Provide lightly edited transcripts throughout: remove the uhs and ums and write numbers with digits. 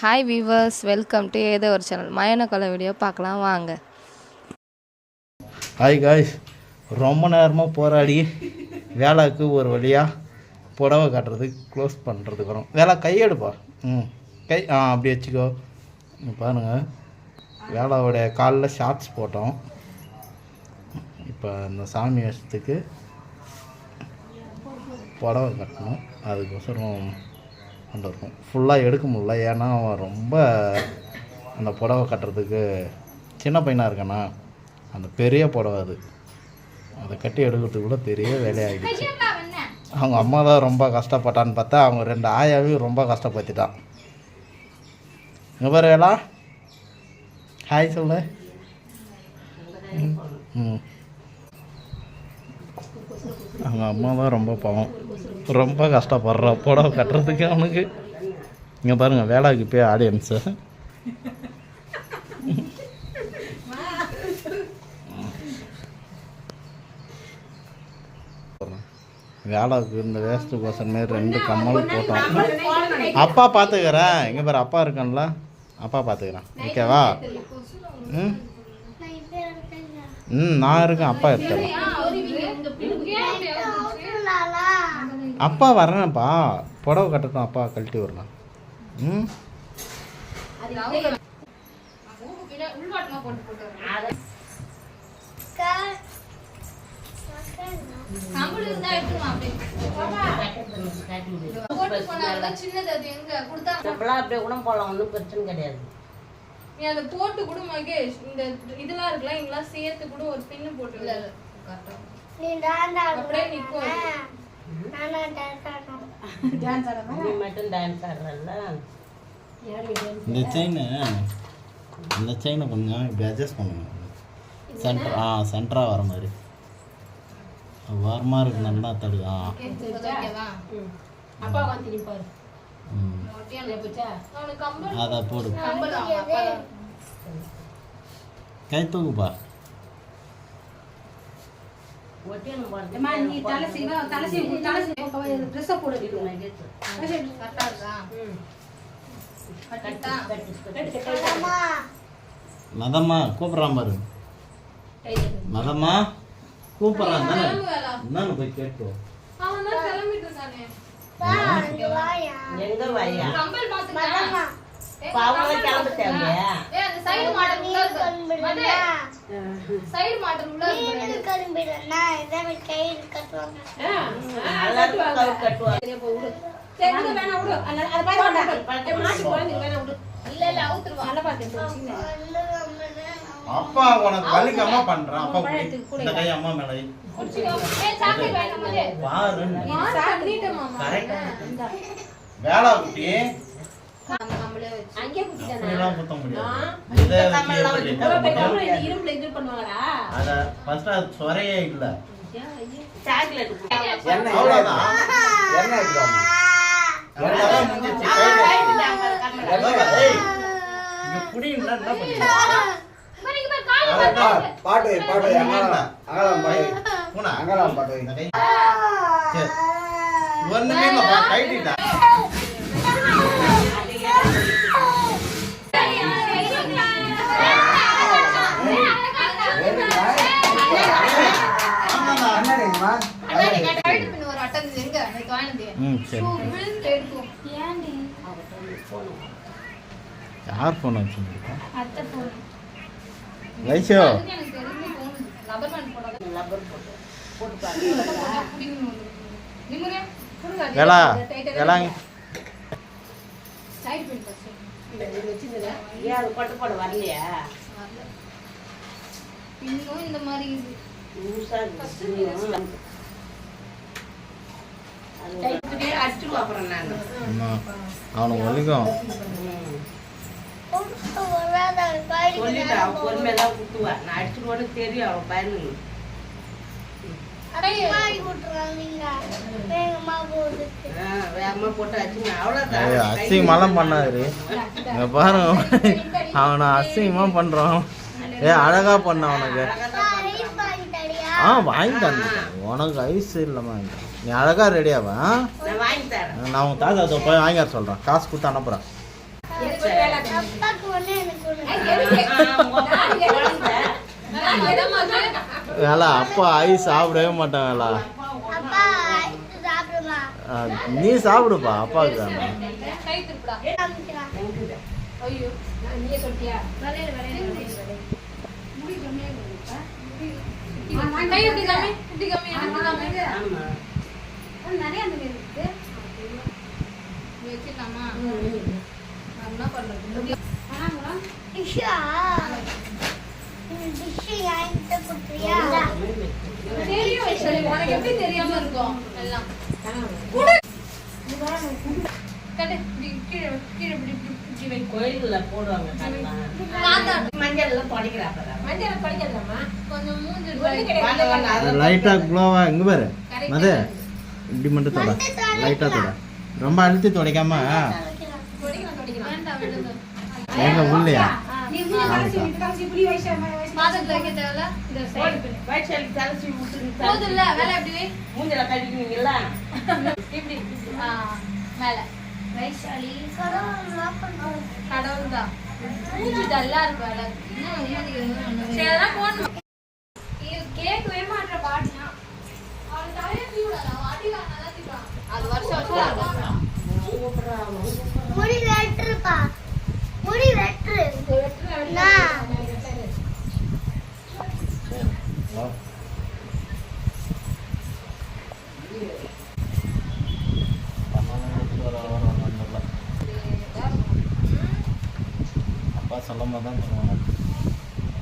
Hi viewers, welcome to ஏதோ ஒரு channel. மயனக்கொலை video பார்க்கலாம் வாங்க. ஹாய் காய்ஸ், ரொம்ப நேரமாக போராடி வேலைக்கு ஒரு வழியாக புடவை கட்டுறதுக்கு க்ளோஸ் பண்ணுறதுக்கு வரும். வேலை கையெடுப்பா. கை அப்படி வச்சுக்கோ. பாருங்கள், வேலையோடைய காலில் ஷார்ட்ஸ் போட்டோம். இப்போ இந்த சாமி வேஷத்துக்கு புடவை கட்டணும். அதுக்கோசரம் இருக்கும். ஃபுல்லாக எடுக்க முடியல, ஏன்னா ரொம்ப அந்த புடவை கட்டுறதுக்கு சின்ன பையனாக இருக்கேண்ணா. அந்த பெரிய புடவை அதை கட்டி எடுக்கிறதுக்குள்ள பெரிய வேலையாகிடுச்சு. அவங்க அம்மா தான் ரொம்ப கஷ்டப்பட்டான்னு பார்த்தா அவங்க 2 ஆயாவையும் ரொம்ப கஷ்டப்படுத்திட்டான். இங்கே பாரு வேலா, ஹாய் சொல்லு. அவங்க அம்மா தான் ரொம்ப பாவம், ரொம்ப கஷ்டப்படுறா புடவை கட்டுறதுக்கு அவனுக்கு. இங்கே பாருங்கள், வேலைக்கு போய் ஆடியன்ஸு வேலைக்கு இந்த வேஸ்ட்டு கோசன் மாரி 2 கம்மல் போட்டோம். அப்பா பார்த்துக்கிறேன். இங்கே பாரு, அப்பா இருக்கான்ல, அப்பா பார்த்துக்கிறேன். ஓகேவா? நான் இருக்கேன், அப்பா எடுத்துடலாம். அப்பா வரேன்ப்பா, புடவை கட்டட்டும், அப்பா கழட்டி வரலாம். ஒன்றும் பிரச்சனை கிடையாது. நீ அதை போட்டு கூட மகேஷ், இந்த இதெல்லாம் இருக்குல்ல, இங்கெல்லாம் சேர்த்து கூட ஒரு பின்னு போட்டு அப்படியே நிற்கும். இந்த செயினை கொஞ்சம் இப்படி அட்ஜஸ்ட் பண்ணுங்க. சென்டராக வர மாதிரி வரமா இருக்கு. நல்லா தடு. அதை போடு, கை தூக்குப்பா. மதம்மா கூப்பிட்றான் பாரு, மதம்மா கூப்பிட்றான் தானே. என்னன்னு போய் கேட்போம். அப்பா உனக்கு வலிக்காம பண்றான். அப்பா இந்த கை அம்மா மேல பாரு. வேலை குட்டி சொரையே இல்ல. பாட்டு பாட்டு அங்கலாம் பாட்டு ஒண்ணுமே கைட்டா. யார் போன் வச்சுருக்கா? வைஷோ வேலா வேளாங்க இந்த மாதிரி அவனுக்கு வலிக்கும். பொறுமையெல்லாம் குத்துவா, நான் அடிச்சுடுவான்னு தெரியும். அவன் பயந்து வேகமா போட்டு அடிச்சுங்க. அவ்வளோதான். அசிங்கமாலாம் பண்ணாரு. பாருங்க, அவனை அசிங்கமா பண்றான். அழகா பண்ண உனக்கு. வாங்கி தந்துட்டேன் உனக்கு. ஐஸ் இல்லாம வாங்கிட்டேன். நீ அழகா ரெடியாவா? நான் உன் தாத்தா போய் வாங்கி சொல்றேன். காசு கொடுத்து அனுப்புறேன். வேலை அப்பா ஐ சாப்பிடவே மாட்டான் வேலை. நீ சாப்பிடுப்பா அப்பாவுக்கு தானே. கை திருப்புடா. ஐயோ நீயே சொல்லிட்டியா? கை இப்படி காமி, இப்படி காமி, எனக்கு காமி. நிறைய அந்த மாதிரி இருக்கு. வச்சுக்கலாமா? என்ன பண்றது? தெரியும் வைஷாலி, உனக்கு எப்படி தெரியாம இருக்கும் எல்லாம். கோயில்ல போடுவாங்க மஞ்சள் எல்லாம் தொடக்கிறாப்பா. கொஞ்சம் மூஞ்சி லைட்டா குளோவா இங்க பாரு மது இப்படி மட்டும் தொட, லைட்டா தொட, ரொம்ப அழுத்தி துடைக்காம. வேண்டாம் விடுங்க. எங்க உள்ளையா பாதத்துல வைக்க தேவையில்ல. இந்த சைடு போதும்ல, வேலை எப்படி வை? மூஞ்சல கடிக்குவீங்கல்ல இப்படி மேல வைஷாலி கடவுள் தான் மூஞ்சி டல்லா இருக்கு. வேலை சரி அதெல்லாம் போடணும். கேட்கவே மாட்டேற பாட்டினா அவள் தலையை தீவிடாத அடிவாங்க நல்லா தீவிடான். அது வருஷம் வருஷம் முடி வெட்டுப்பா, முடி வெட்டு. அப்பா சொல்லும் போது தான் சொல்லுவாங்க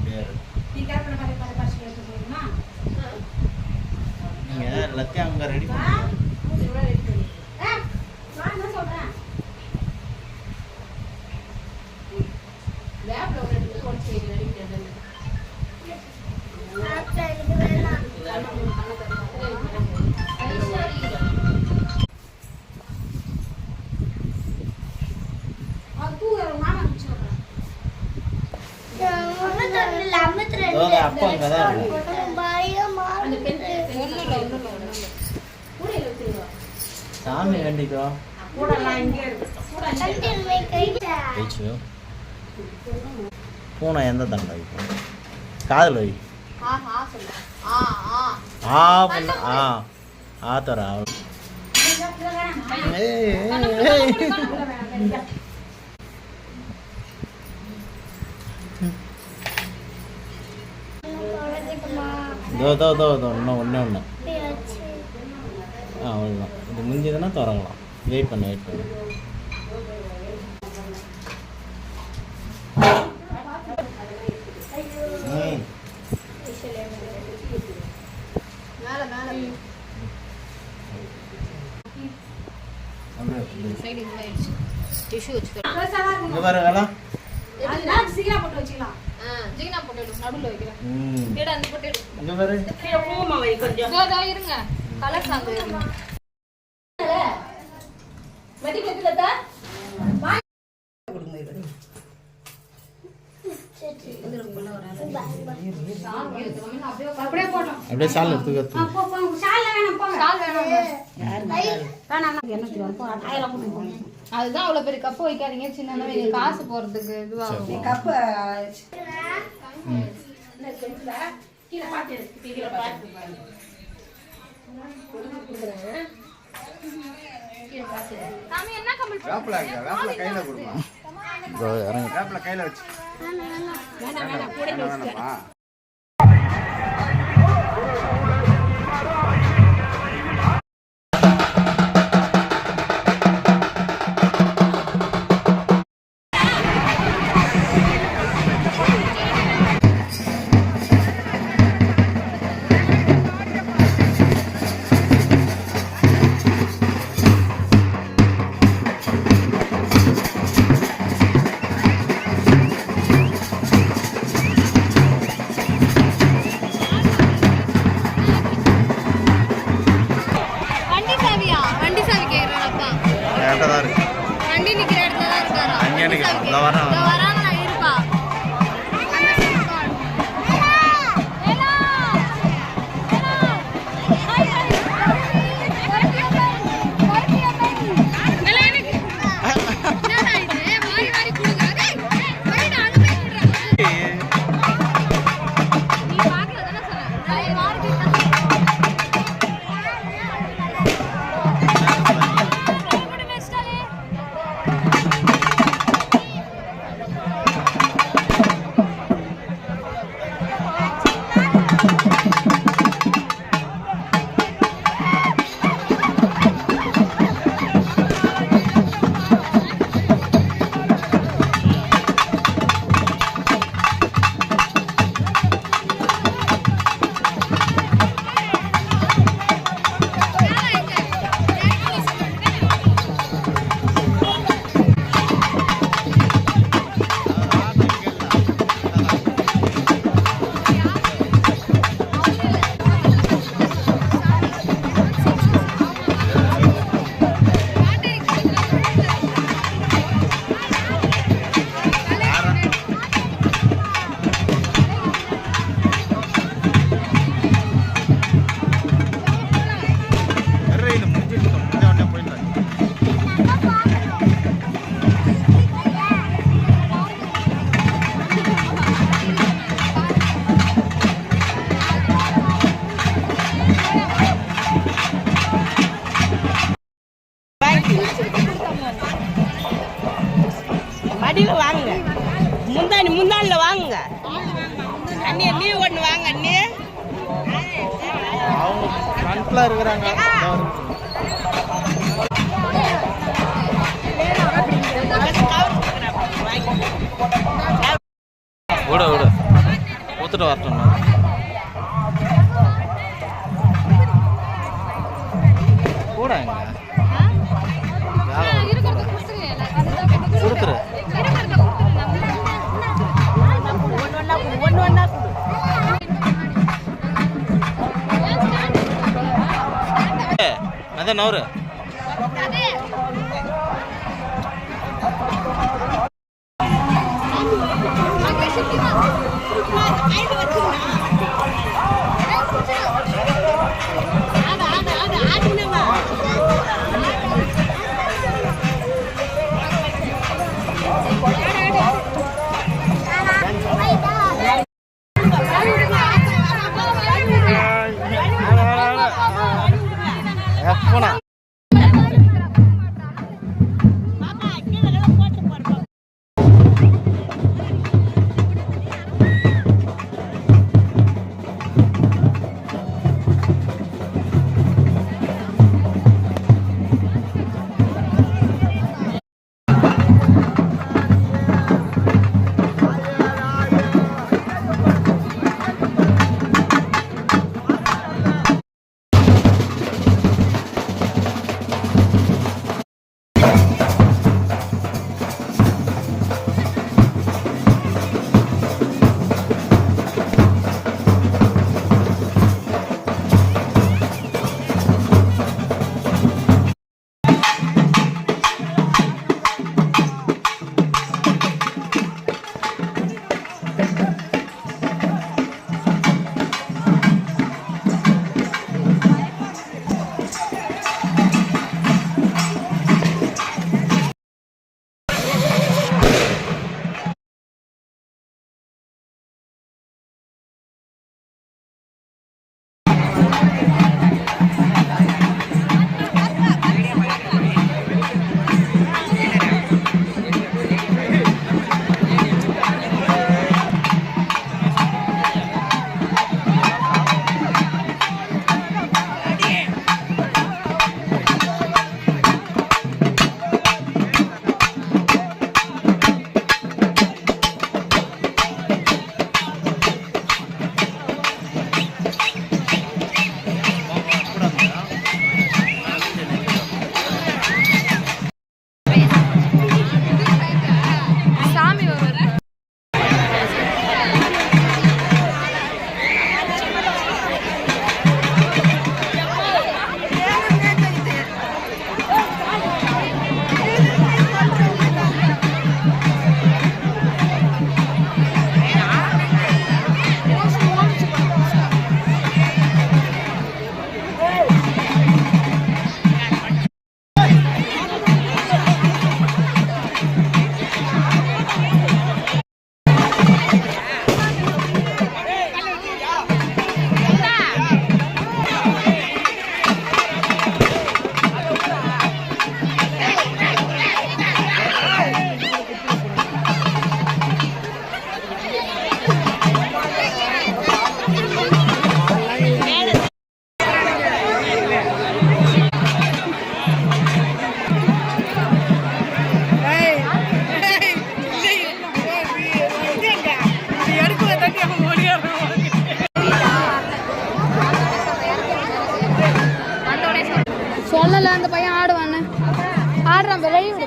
பேர். நீங்க எல்லாத்தையும் அங்க ரெடி பண்ணுங்க. அப்பா அங்கதான் சாமி வேண்டிக்கோ. பூனை எந்த தண்டை காதல் வை. ஆத்தர இன்னும் ஒன்று அவ்வளோதான். இது முடிஞ்சதுன்னா திறங்கலாம். வெயிட் பண்ணு. இங்க பாரு வேலை ஜீனா போட்டு நடுவுல வைக்கிறேன். அந்த போட்டு இங்க பாரு இருங்க கலர் சாந்து அப்படியே சால் எடுத்து அதுதான் அவ்வளவு பெரிய கப்பு வைக்காதீங்க. சின்ன காசு போறதுக்கு இதுவாகும். கப்பு என்ன கம்பல் கையில கொடுமா, கையில வச்சு மாறி மாறி அடியில் வாங்க முந்தானில் வாங்குங்க அண்ணே லீவ் ஒன்று வாங்க அண்ணே அவங்க ஃப்ரண்ட்ல இருக்கிறாங்க. விடு விடு ஊத்துட்டு வரட்டும். கூட எங்க கொடுத்துரு. அதான் நவரு போனா சொல்லல அந்த பையன் ஆடுவான்னு ஆடுறான் விளையும்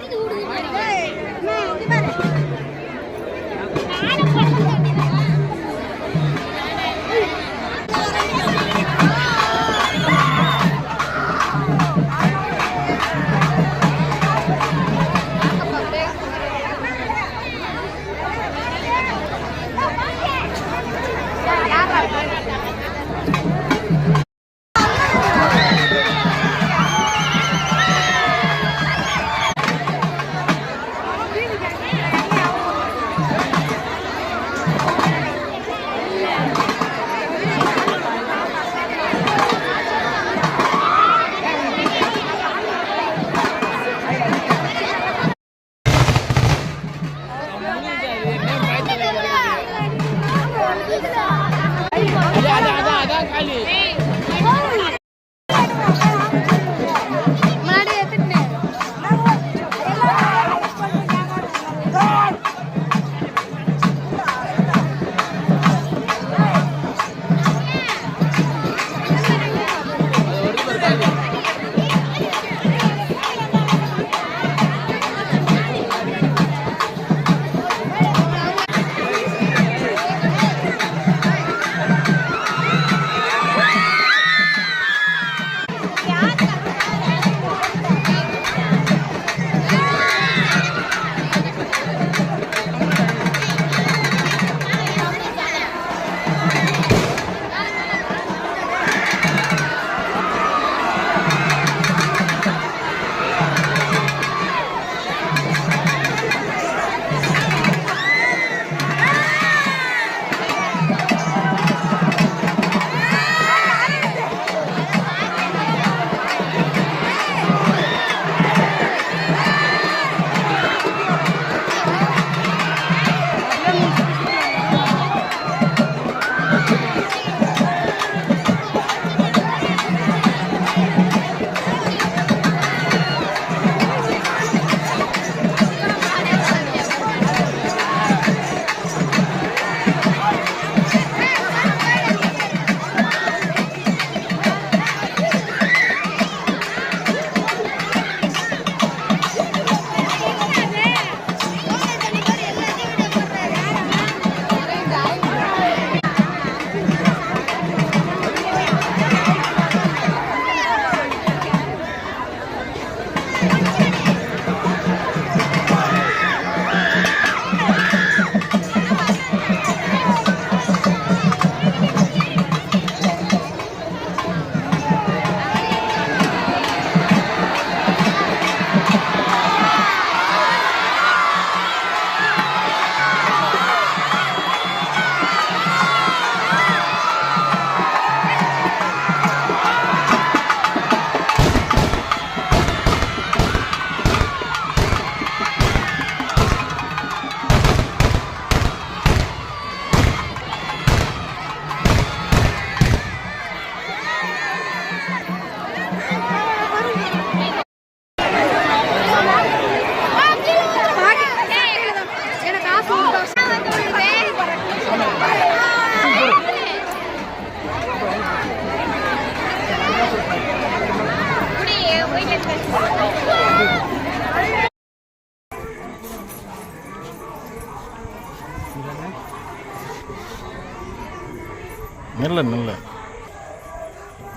நில்ல நில்ல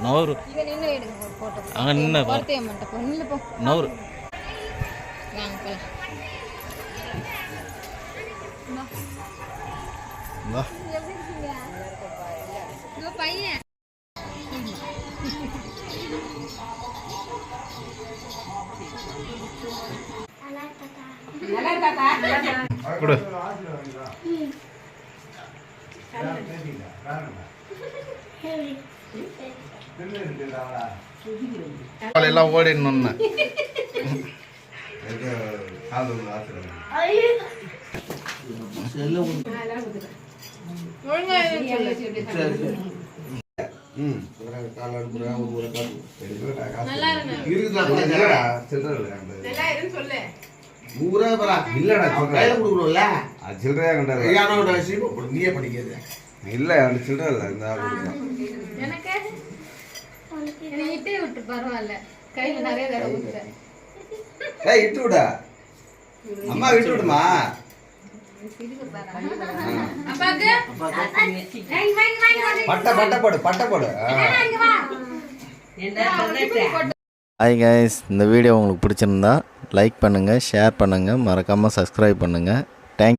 நவரு இங்க நின்னு எடுங்க ஒரு போட்டோ. அங்கே நின்று ஒருத்தைய மட்டும் போ. நில்லு போ. நவரு வாங்க போலாம். இந்தா எப்படி இருக்கீங்க? இதோ பையன். கொடு எல்லாம் ஓடிடணுன்னு ஒழுங்கா சொல்லு. நல்லா இருக்கு. எனக்கு என்னை இட்டே விட்டு பரவாயில்ல. கையில நிறைய தடவை ஊத்துறேன். இட்டு விட அம்மா விட்டு விடுமா அப்பாக்கு பட்டை போடு ஹாய் கைஸ், இந்த வீடியோ உங்களுக்கு பிடிச்சிருந்தா லைக் பண்ணுங்கள், ஷேர் பண்ணுங்கள், மறக்காமல் சப்ஸ்கிரைப் பண்ணுங்கள்.